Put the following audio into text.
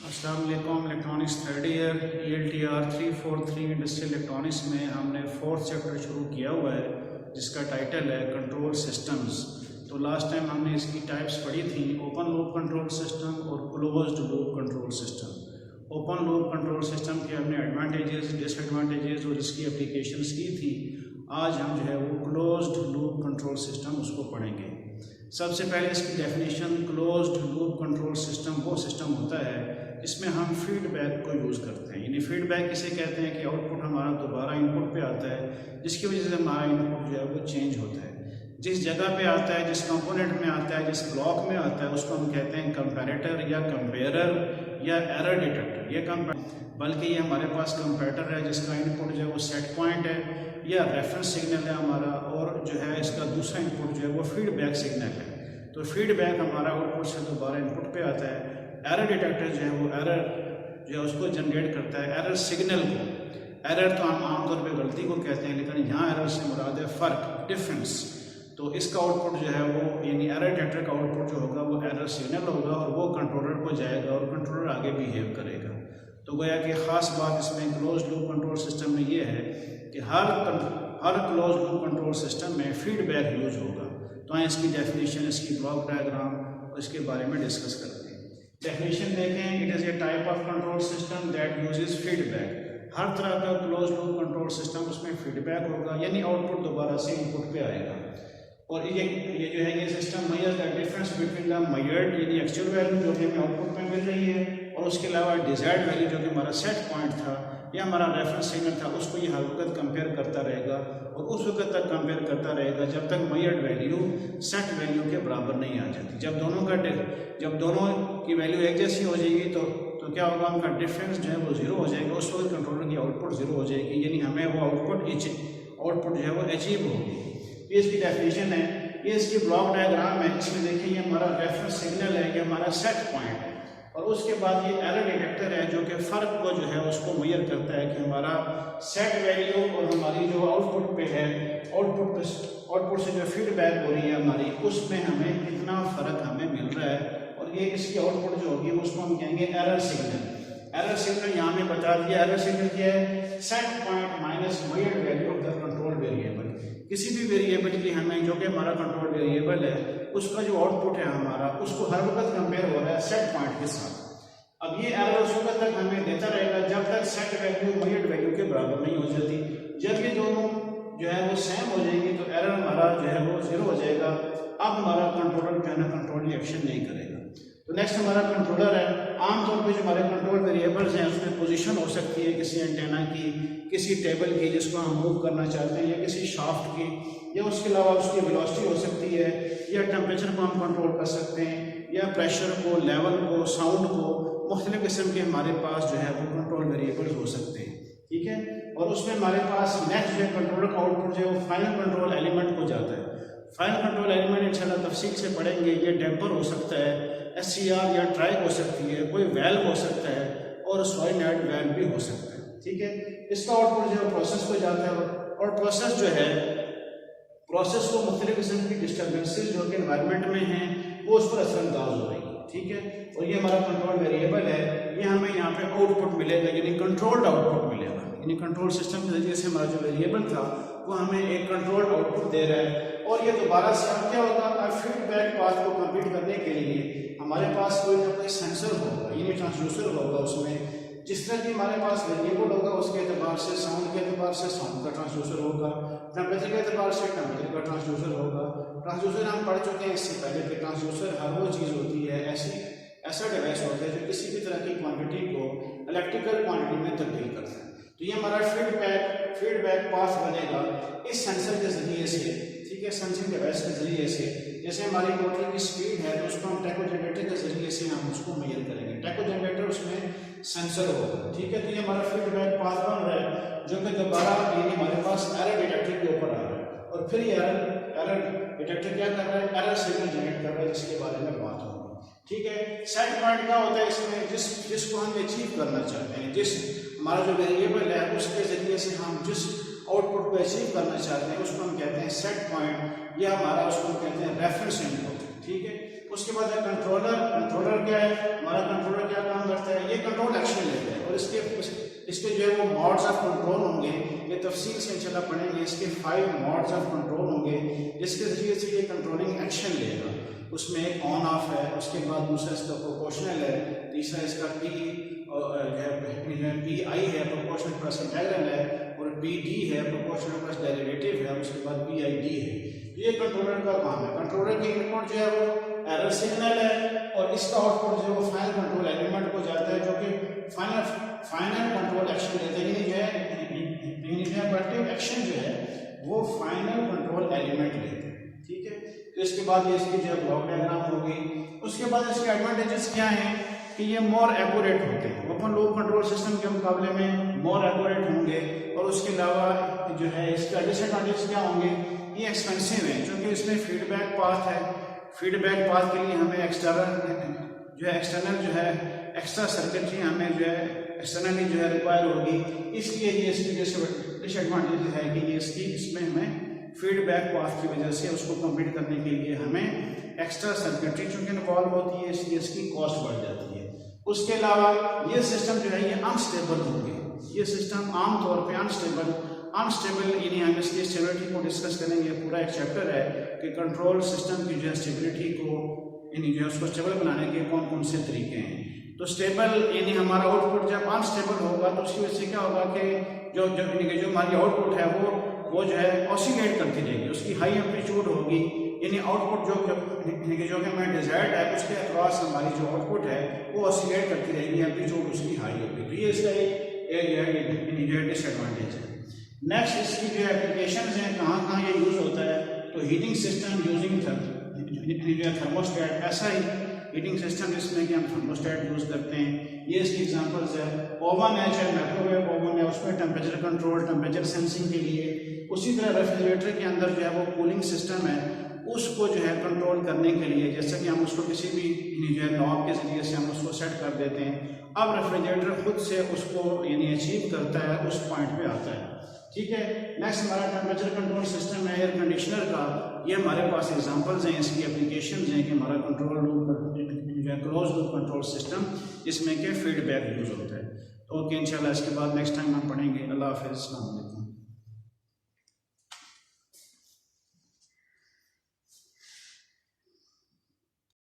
अस्सलाम वालेकुम। Electronics third year ELTR 343 industrial electronics में हमने फोर्थ चैप्टर शुरू किया हुआ है जिसका टाइटल है कंट्रोल सिस्टम्स। तो लास्ट टाइम हमने इसकी टाइप्स पढ़ी थी, ओपन लूप कंट्रोल सिस्टम और closed loop control system. Open loop control system के हमने एडवांटेजेस, डिसएडवांटेजेस और इसकी एप्लीकेशंस की थी। आज हम जो है वो क्लोज्ड लूप कंट्रोल सिस्टम उसको पढ़ेंगे। सबसे पहले इसकी definition, closed loop control system वो सिस्टम होता है इसमें हम फीडबैक को यूज़ करते हैं। यानी फीडबैक इसे कहते हैं कि आउटपुट हमारा दोबारा इनपुट पे आता है, जिसकी वजह से हमारा इनपुट जो है वो चेंज होता है। जिस जगह पे आता है, जिस कंपोनेंट में आता है, जिस ब्लॉक में आता है, उसको हम कहते हैं कंपैरेटर या कंपेयरर या एरर डिटेक्टर। ये बल्कि ये हमारे पास कंपैरेटर है जिसका इनपुट जो है वो सेट पॉइंट है या रेफरेंस सिग्नल है हमारा, और जो है इसका दूसरा इनपुट जो है वो फीडबैक सिग्नल है। तो फीडबैक हमारा आउटपुट से दोबारा इनपुट पे आता है। एरर डिटेक्टर जो है वो एरर जो है उसको जनरेट करता है, एरर सिग्नल को। एरर तो हम आमतौर पे गलती को कहते हैं, लेकिन यहाँ एरर से मुराद है फ़र्क, डिफरेंस। तो इसका आउटपुट जो है वो, यानी एरर डिटेक्टर का आउटपुट जो होगा वो एरर सिग्नल होगा और वो कंट्रोलर को जाएगा और कंट्रोलर आगे बिहेव करेगा। तो गोया कि ख़ास बात इसमें क्लोज लूप कंट्रोल सिस्टम में ये है कि हर क्लोज लूप कंट्रोल सिस्टम में फीडबैक यूज होगा। तो आए इसकी डेफिनेशन, इसकी ब्लॉक डायग्राम और इसके बारे में डिस्कस करते हैं। डेफिनेशन देखें, it is a type of control system that uses feedback. हर तरह का क्लोज लूप कंट्रोल सिस्टम उसमें फीडबैक होगा, यानी आउटपुट दोबारा से इनपुट पे आएगा। और ये जो है ये system measures the difference between the measured यानी एक्चुअल वैल्यू जो कि हमें आउटपुट में मिल रही है, और उसके अलावा डिजायर्ड वैल्यू जो कि हमारा सेट पॉइंट था या हमारा रेफरेंस सिग्नल था, उसको ये हर वक्त कंपेयर करता रहेगा और उस वक्त तक कंपेयर करता रहेगा जब तक मेजर्ड वैल्यू सेट वैल्यू के बराबर नहीं आ जाती। जब दोनों की वैल्यू एक जैसी हो जाएगी तो क्या होगा, उनका डिफरेंस जो है वो जीरो हो जाएगा। उस वक्त कंट्रोलर की आउटपुट जीरो हो जाएगी, यानी हमें वो आउटपुट जो है वो अचीव होगी। ये इसकी डेफिनेशन है। ये इसकी ब्लॉक डायग्राम है। इसमें देखिए ये हमारा रेफरेंस सिग्नल है, ये हमारा सेट पॉइंट है, और उसके बाद ये एरर डिटेक्टर है जो कि फ़र्क को जो है उसको मेजर करता है कि हमारा सेट वैल्यू और हमारी जो आउटपुट पे है, आउटपुट से जो फीडबैक हो रही है हमारी, उसमें हमें कितना फ़र्क हमें मिल रहा है। और ये इसकी आउटपुट जो होगी उसको हम कहेंगे एरर सिग्नल। एरर सिग्नल यहाँ में बता दिया। एरर सिग्नल क्या है, set point minus measured value of the control variable. किसी भी वेरिएबल की हमें जो कि हमारा कंट्रोल वेरिएबल है उसका जो आउटपुट है हमारा, उसको हर वक्त कंपेयर हो रहा है सेट पॉइंट के साथ। अब ये एरर उस वक्त तक हमें देता रहेगा जब तक सेट वैल्यू मेजर्ड वैल्यू के बराबर नहीं हो जाती। जब ये दोनों जो है वो सेम हो जाएंगी तो एरर हमारा जो है वो जीरो हो जाएगा। अब हमारा कंट्रोलर जो है ना कंट्रोल एक्शन नहीं करेगा। तो नेक्स्ट हमारा कंट्रोलर है। आमतौर पे जो हमारे कंट्रोल वेरिएबल्स हैं उसमें पोजीशन हो सकती है किसी एंटेना की, किसी टेबल की जिसको हम मूव करना चाहते हैं, या किसी शाफ्ट की, या उसके अलावा उसकी वेलोसिटी हो सकती है, या टेम्परेचर को हम कंट्रोल कर सकते हैं, या प्रेशर को, लेवल को, साउंड को। मुख्तलिफ किस्म के हमारे पास जो है वो कंट्रोल वेरिएबल्स हो सकते हैं, ठीक है। और उसमें हमारे पास नेक्स्ट जो है कंट्रोलर का आउटपुट जो है वो फाइनल कंट्रोल एलिमेंट को जाता है। फाइनल कंट्रोल एलिमेंट इंशाल्लाह तफसील से पढ़ेंगे। ये डैम्पर हो सकता है, SCR या ट्राइक हो सकती है, कोई वेल्व हो सकता है, और सॉलिनॉइड वेल्व भी हो सकता है, ठीक है। इसका आउटपुट जो है प्रोसेस को जाता है, और प्रोसेस जो है, प्रोसेस को मुख्तलिफ किस्म की डिस्टर्बेंसेज जो कि एनवायरनमेंट में हैं वो उस पर असरअंदाज हो रही है, ठीक है। और ये हमारा कंट्रोल वेरिएबल है, ये हमें यहाँ पे आउटपुट मिलेगा, यानी कंट्रोल्ड आउटपुट मिलेगा। यानी कंट्रोल सिस्टम के जरिए से हमारा जो वेरिएबल था वो हमें एक कंट्रोल्ड आउटपुट दे रहा है। और ये दोबारा से अब क्या होगा, अब फीडबैक पाथ को कंप्लीट करने के लिए हमारे पास कोई ना कोई सेंसर होगा, यानी ट्रांसड्यूसर होगा। उसमें जिस तरह की हमारे पास वेरिएबल होगा उसके एतबार से, साउंड के एतबार से साउंड का ट्रांसड्यूसर होगा, टेम्परेचर के एतबार से टेम्परेचर का ट्रांसड्यूसर होगा। ट्रांसड्यूसर हम पढ़ चुके हैं इससे पहले कि ट्रांसड्यूसर हर वो चीज़ होती है, ऐसा डिवाइस होता है जो किसी भी तरह की क्वांटिटी को इलेक्ट्रिकल क्वांटिटी में तब्दील करता है। तो ये हमारा फीडबैक पाथ बनेगा इस सेंसर के जरिए से, ठीक है, सेंसिंग डिवाइस के जरिए से। जैसे हमारी मोटर की स्पीड है तो उसको हम टैको जनरेटर के जरिए से हम उसको मेजर करेंगे। टैको जनरेटर उसमें सेंसर होगा, ठीक है। तो ये हमारा फीडबैक पाथ बन रहा है जो कि दोबारा यानी हमारे पास एरर डिटेक्टर के ऊपर आ रहा है, और फिर ये एरर डिटेक्टर क्या कर रहा है, एरर सिग्नल जनरेट कर रहा है, जिसके बारे में बात होगी, ठीक है। सेट पॉइंट क्या होता है इसमें, जिसको हम अचीव करना चाहते हैं, जिस हमारा जो वेरिएबल है उसके जरिए से हम जिस आउटपुट को अचीव करना चाहते हैं उसको हम कहते हैं सेट पॉइंट, या हमारा उसको हम कहते हैं रेफरेंस इनपुट, ठीक है। उसके बाद है कंट्रोलर। कंट्रोलर क्या है, हमारा कंट्रोलर क्या काम करता है, ये कंट्रोल एक्शन लेता है और इसके जो है वो मोड्स ऑफ कंट्रोल होंगे, ये तफसील से इंशाल्लाह पढ़ेंगे। इसके 5 मोड्स ऑफ कंट्रोल होंगे जिसके जरिए से ये कंट्रोलिंग एक्शन लेगा। उसमें एक ऑन ऑफ है, उसके बाद दूसरा इसका प्रोपोर्शनल है, तीसरा इसका PI है प्रोपोर्शनल प्लस इंटीग्रल है, और PD है प्रोपोर्शनल प्लस डेरिवेटिव है, उसके बाद PID है। ये कंट्रोलर का काम है। कंट्रोलर की इनपुट जो है वो एरर सिग्नल है और इसका आउटपुट जो है वो फाइनल कंट्रोल एलिमेंट को जाता है, जो कि फाइनल कंट्रोल एक्शन लेते हैं। यानी जो है ऑपरेटिव एक्शन जो है वो फाइनल कंट्रोल एलिमेंट लेते हैं, ठीक है। तो इसके बाद ये इसकी जो है ब्लॉक डायग्राम होगी। उसके बाद इसके एडवांटेजेस क्या हैं कि ये मोर एक्यूरेट होते हैं, ओपन लूप कंट्रोल सिस्टम के मुकाबले में मोर एक्यूरेट होंगे। और उसके अलावा जो है इसका डिसएडवांटेज क्या होंगे, ये एक्सपेंसिव है क्योंकि इसमें फीडबैक पाथ है। फीडबैक पाथ के लिए हमें एक्सटर्नल जो है एक्स्ट्रा सर्किटरी हमें जो है एक्सटर्नली जो है रिक्वायर होगी। इसलिए ये इसकी डिसएडवांटेज है कि ये इसमें हमें फीडबैक पाथ की वजह से उसको कंप्लीट करने के लिए हमें एक्स्ट्रा सर्किटरी चूंकि इन्वॉल्व होती है, इसलिए इसकी कॉस्ट बढ़ जाती है। उसके अलावा ये सिस्टम जो है ये अनस्टेबल होंगे। ये सिस्टम आमतौर पे अनस्टेबल यानी हम इसकी स्टेबिलिटी को डिस्कस करेंगे। पूरा एक चैप्टर है कि कंट्रोल सिस्टम की जो है स्टेबिलिटी को यानी जो है उसको स्टेबल बनाने के कौन कौन से तरीके हैं। तो स्टेबल यानी हमारा आउटपुट जब अनस्टेबल होगा तो उसकी वजह से क्या होगा कि जो हमारी आउटपुट है वो जो है ऑसिलेट करती रहेगी, उसकी हाई एम्पलीट्यूड होगी। यानी आउटपुट जो कि हमारा डिजायर्ड है उसके अक्रॉस हमारी जो आउटपुट है वो ऑसिलेट करती रहेगी, एम्पलीट्यूड उसकी हाई होगी। तो ये इसका एक डिसएडवांटेज है। नेक्स्ट इसकी जो एप्लीकेशन हैं कहाँ ये यूज़ होता है, तो हीटिंग सिस्टम यूजिंग थर्मोस्टेट, ऐसा ही हीटिंग सिस्टम जिसमें कि हम थर्मोस्टेट यूज़ करते हैं। ये इसकी एग्जांपल्स है। ओवन है, चाहे माइक्रोवेव ओवन है, उसमें टेम्परेचर कंट्रोल, टेम्परेचर सेंसिंग के लिए। उसी तरह रेफ्रिजरेटर के अंदर जो है वो कूलिंग सिस्टम है, उसको जो है कंट्रोल करने के लिए जैसे कि हम उसको किसी भी जो है नॉब के जरिए से हम उसको सेट कर देते हैं। अब रेफ्रिजरेटर खुद से उसको यानी अचीव करता है, उस पॉइंट पे आता है, ठीक है। नेक्स्ट हमारा टेम्परेचर कंट्रोल सिस्टम है एयर कंडीशनर का। ये हमारे पास एग्जांपल्स हैं, इसकी एप्लीकेशंस हैं कि हमारा control loop close loop control system जिसमें कि फीडबैक यूज़ होता है। तो ओके इंशाल्लाह इसके बाद नेक्स्ट टाइम हम पढ़ेंगे। अल्लाह हाफ़िज़, अस्सलाम वालेकुम।